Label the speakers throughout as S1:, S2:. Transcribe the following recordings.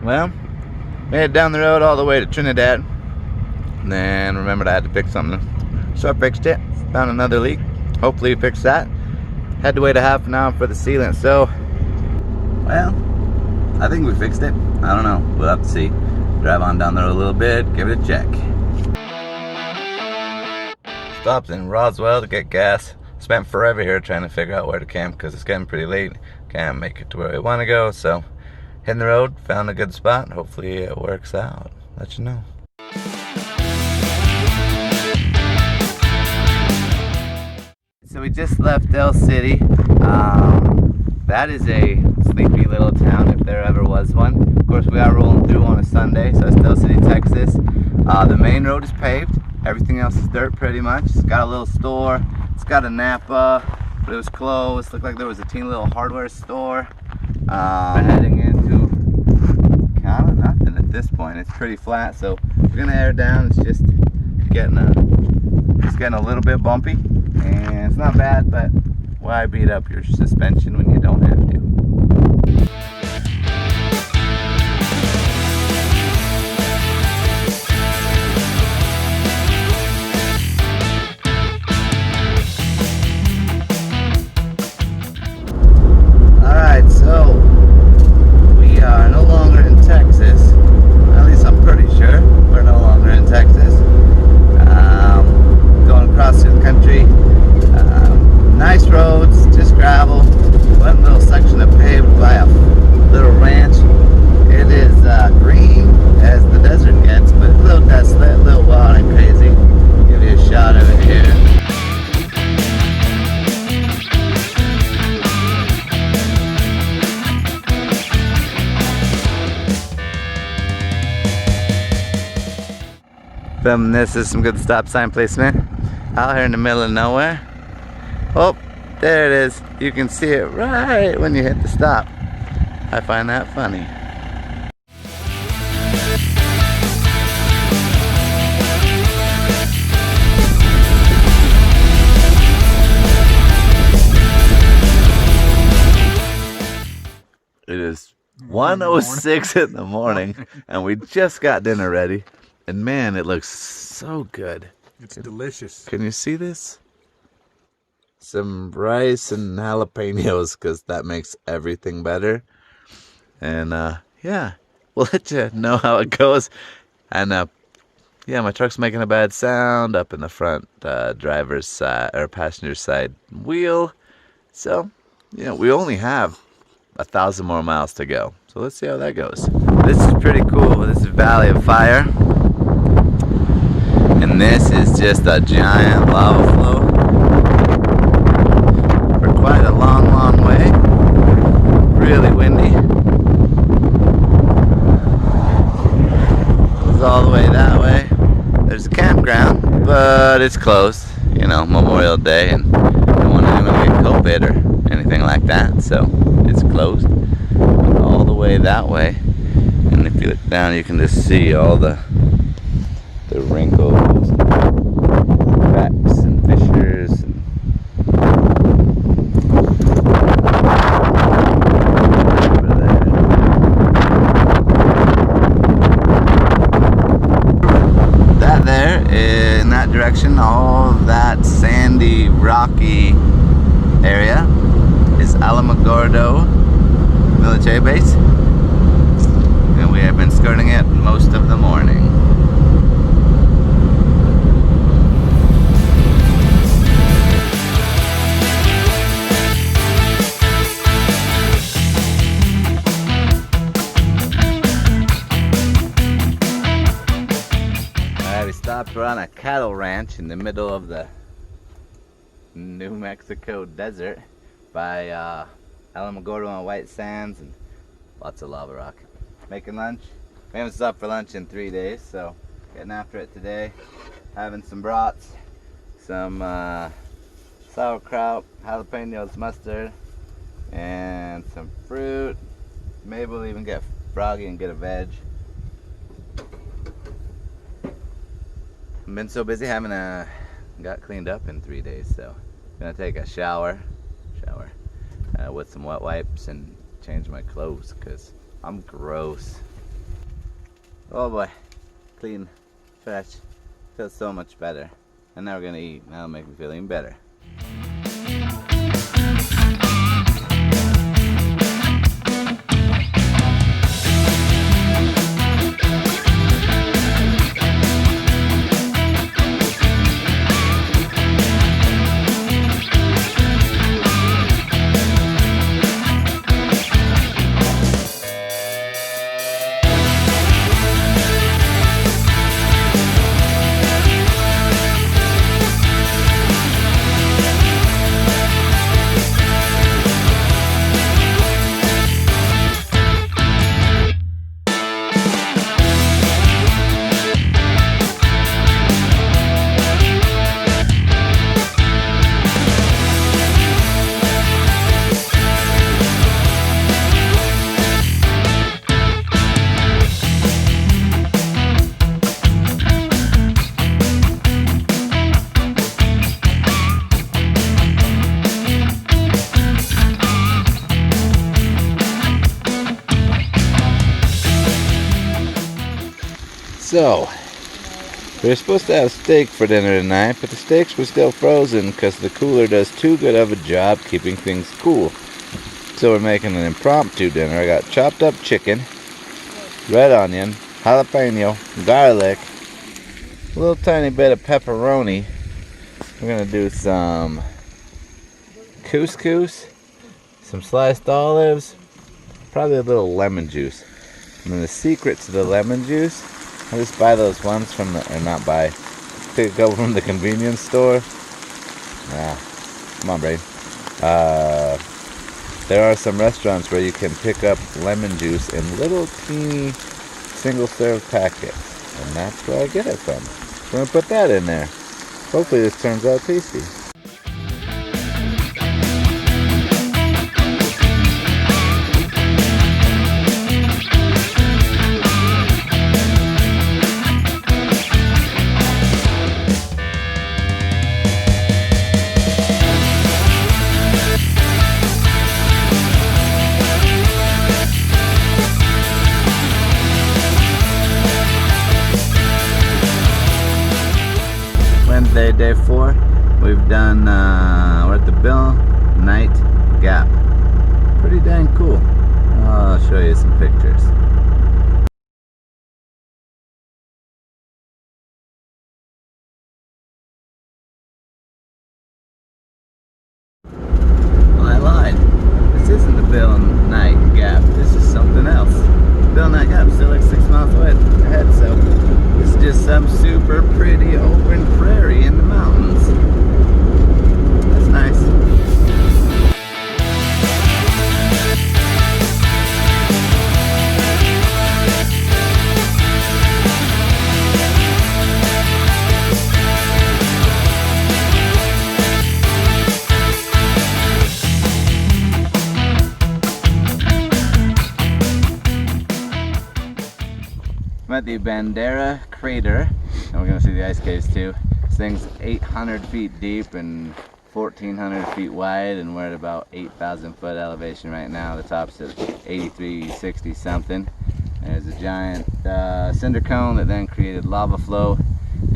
S1: Well, made it down the road all the way to Trinidad. And then remembered I had to fix something. So I fixed it. Found another leak. Hopefully fixed that. Had to wait a half an hour for the sealant. So, well, I think we fixed it. I don't know. We'll have to see. Drive on down the road a little bit. Give it a check. Stopped in Roswell to get gas. Spent forever here trying to figure out where to camp because it's getting pretty late. Can't make it to where we want to go. So, hitting the road. Found a good spot. Hopefully it works out. Let you know. So we just left El City. That is a sleepy little town if there ever was one. Of course, we are rolling through on a Sunday, so it's El City, Texas. The main road is paved. Everything else is dirt pretty much. It's got a little store. It's got a Napa, but it was closed. Looked like there was a teeny little hardware store. We're heading into kind of nothing at this point. It's pretty flat, so we're gonna air down. It's just getting a little bit bumpy. And it's not bad, but why beat up your suspension when you don't have to? Alright, so we are no longer in Texas. At least I'm pretty sure we're no longer in Texas. Going across the country. Nice roads, just gravel. One little section of paved by a little ranch. It is green as the desert gets, but a little desolate, a little wild and crazy. Give you a shot of it here. Filming this is some good stop sign placement. Out here in the middle of nowhere. Oh, there it is. You can see it right when you hit the stop. I find that funny. It is 1:06 in the morning, and we just got dinner ready. And man, it looks so good.
S2: It's delicious.
S1: Can you see this? Some rice and jalapenos, because that makes everything better. And yeah, we'll let you know how it goes. And yeah, my truck's making a bad sound up in the front driver's side or passenger side wheel. So, you know, we only have 1,000 more miles to go. So let's see how that goes. This is pretty cool. This is Valley of Fire. And this is just a giant lava flow for quite a long way. Really windy. Goes all the way that way. There's a campground, but it's closed. You know, Memorial Day, and don't want anyone to get COVID or anything like that, so it's closed. All the way that way. And if you look down, you can just see all the wrinkles, cracks and fissures. That there, in that direction, all that sandy, rocky area is Alamogordo military base. And we have been skirting it most of the morning. We stopped. We're on a cattle ranch in the middle of the New Mexico desert by Alamogordo and White Sands, and lots of lava rock. Making lunch. We haven't stopped for lunch in 3 days, so getting after it today. Having some brats, some sauerkraut, jalapenos, mustard, and some fruit. Maybe we'll even get froggy and get a veg. I've been so busy, haven't got cleaned up in 3 days, so gonna take a shower with some wet wipes and change my clothes because I'm gross. Oh boy, clean, fresh, feels so much better. And now we're gonna eat, that'll make me feel even better. So, we were supposed to have steak for dinner tonight, but the steaks were still frozen because the cooler does too good of a job keeping things cool. So we're making an impromptu dinner. I got chopped up chicken, red onion, jalapeno, garlic, a little tiny bit of pepperoni. We're going to do some couscous, some sliced olives, probably a little lemon juice. And then the secret to the lemon juice, I just buy those ones from the, or not buy, pick up from the convenience store. Come on, brain. There are some restaurants where you can pick up lemon juice in little teeny single serve packets. And that's where I get it from. So I'm gonna put that in there. Hopefully this turns out tasty. Wednesday, day 4. We've done, we're at the Bill Night Gap. Pretty dang cool. I'll show you some pictures. Well, I lied. This isn't the Bill Night Gap. This is something else. Bill Night Gap's still like 6 miles away ahead, so this is just some super pretty open prairie in the mountains. That's nice. I'm at the Bandera crater, and we're going to see the ice caves too. This thing's 800 feet deep and 1,400 feet wide, and we're at about 8,000 foot elevation right now. The top's at 8360 something. There's a giant cinder cone that then created lava flow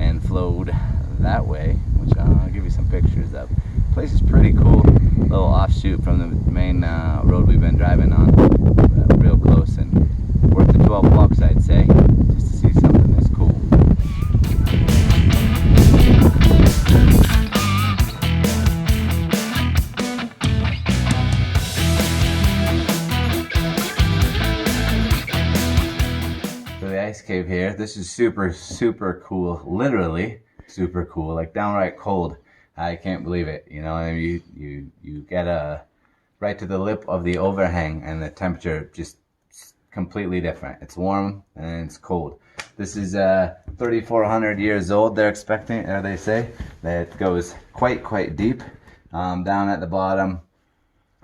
S1: and flowed that way, which I'll give you some pictures of. The place is pretty cool. A little offshoot from the main road we've been driving on, real close, and worth the 12 bucks, I'd say, just to see something this cool. So the ice cave here, this is super cool, literally super cool, like downright cold. I can't believe it, you know. I mean, you get right to the lip of the overhang, and the temperature just completely different. It's warm and it's cold. This is 3,400 years old. They're expecting, or they say, that it goes quite deep. Down at the bottom,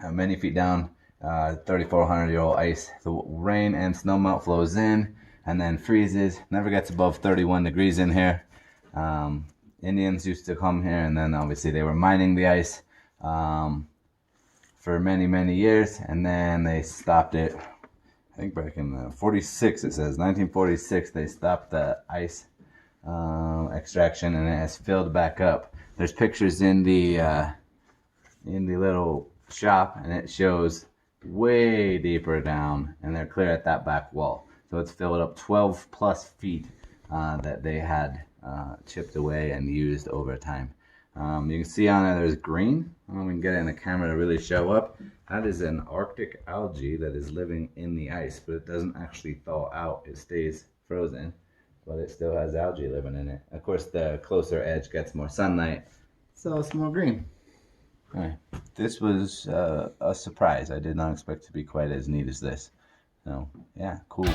S1: many feet down, 3,400-year-old ice. The rain and snowmelt flows in and then freezes. Never gets above 31 degrees in here. Indians used to come here, and then obviously they were mining the ice for many years, and then they stopped it think back in 46, it says 1946, they stopped the ice extraction, and it has filled back up. There's pictures in the little shop, and it shows way deeper down, and they're clear at that back wall. So it's filled up 12 plus feet that they had chipped away and used over time. You can see on there there's green. We can get it in the camera to really show up. That is an Arctic algae that is living in the ice, but it doesn't actually thaw out. It stays frozen, but it still has algae living in it. Of course, the closer edge gets more sunlight, so it's more green. Alright, this was a surprise. I did not expect to be quite as neat as this. So, yeah, cool.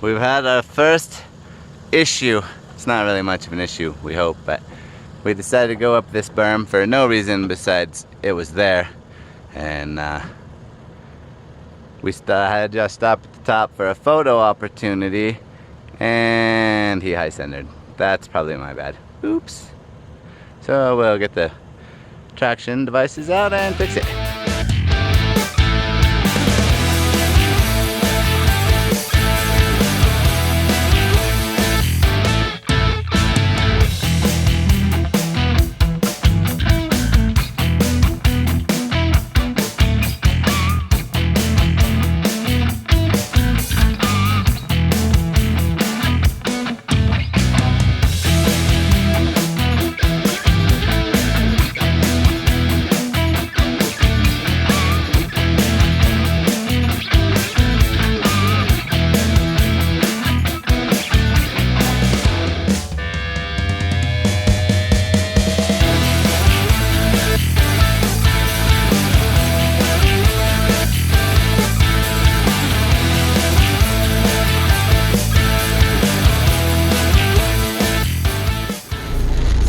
S1: We've had our first issue. It's not really much of an issue, we hope, but we decided to go up this berm for no reason besides it was there. And we had just stopped at the top for a photo opportunity, and he high-centered. That's probably my bad. Oops. So we'll get the traction devices out and fix it.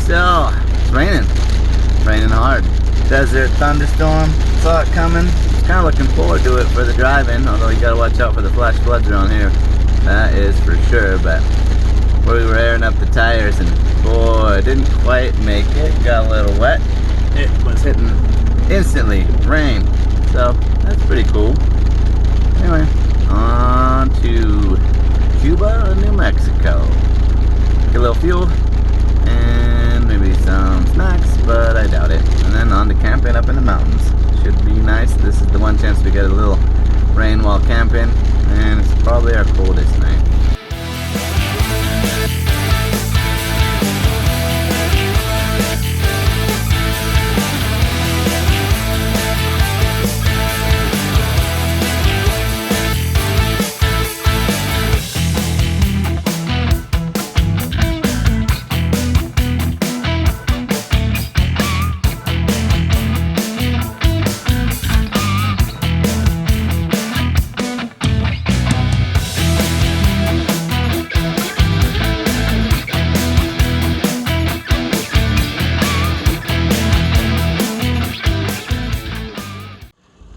S1: So, it's raining hard. Desert thunderstorm, saw it coming. Kind of looking forward to it for the drive-in, although you gotta watch out for the flash floods around here. That is for sure, but we were airing up the tires and boy, didn't quite make it. Got a little wet. It was hitting instantly, rain. So, that's pretty cool. Anyway, on to Cuba, New Mexico. Get a little fuel and maybe some snacks, but I doubt it. And then on to camping up in the mountains. Should be nice. This is the one chance we get a little rain while camping, and it's probably our coldest night.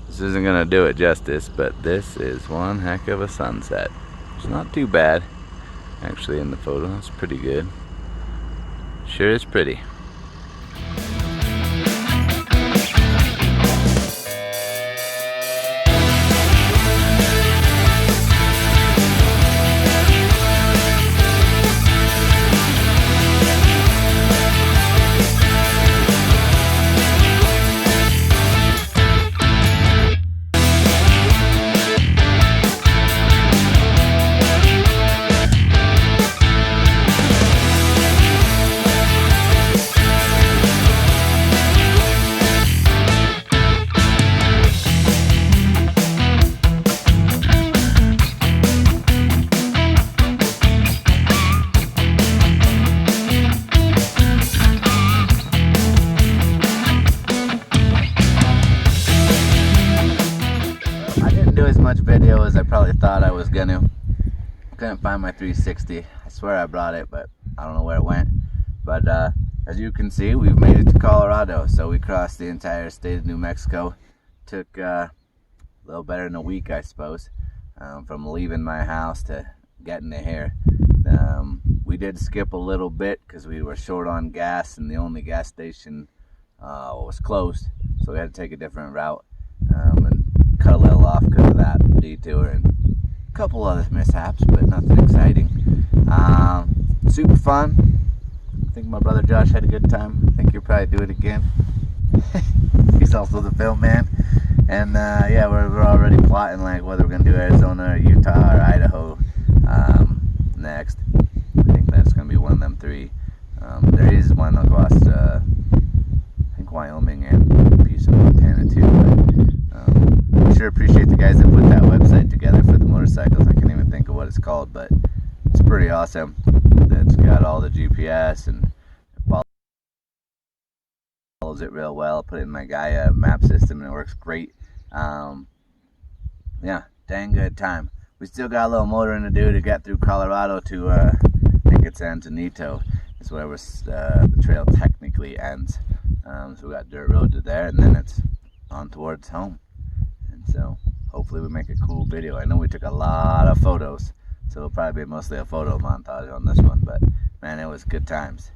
S1: This isn't gonna do it justice, but this is one heck of a sunset. It's not too bad. Actually, in the photo, it's pretty good. Sure is pretty. Much video as I probably thought I was gonna. Couldn't find my 360. I swear I brought it, but I don't know where it went. But as you can see, we've made it to Colorado. So we crossed the entire state of New Mexico. Took a little better than a week, I suppose, from leaving my house to getting to here. We did skip a little bit because we were short on gas, and the only gas station was closed. So we had to take a different route and cut a little off because of that detour and a couple other mishaps, but nothing exciting. Super fun. I think my brother Josh had a good time. I think you'll probably do it again. He's also the film man. And yeah, we're already plotting like whether we're gonna do Arizona or Utah or Idaho next. I think that's gonna be one of them three. There is one across I think Wyoming and a piece of Montana too. But I sure appreciate the guys that put that website together for the motorcycles. I can't even think of what it's called, but it's pretty awesome. It's got all the GPS and it follows it real well. Put it in my Gaia map system and it works great. Yeah, dang good time. We still got a little motoring to do to get through Colorado to I think it's Antonito is where the trail technically ends. So we got dirt road to there, and then it's on towards home. And so hopefully we make a cool video. I know we took a lot of photos, so it'll probably be mostly a photo montage on this one, but man, it was good times.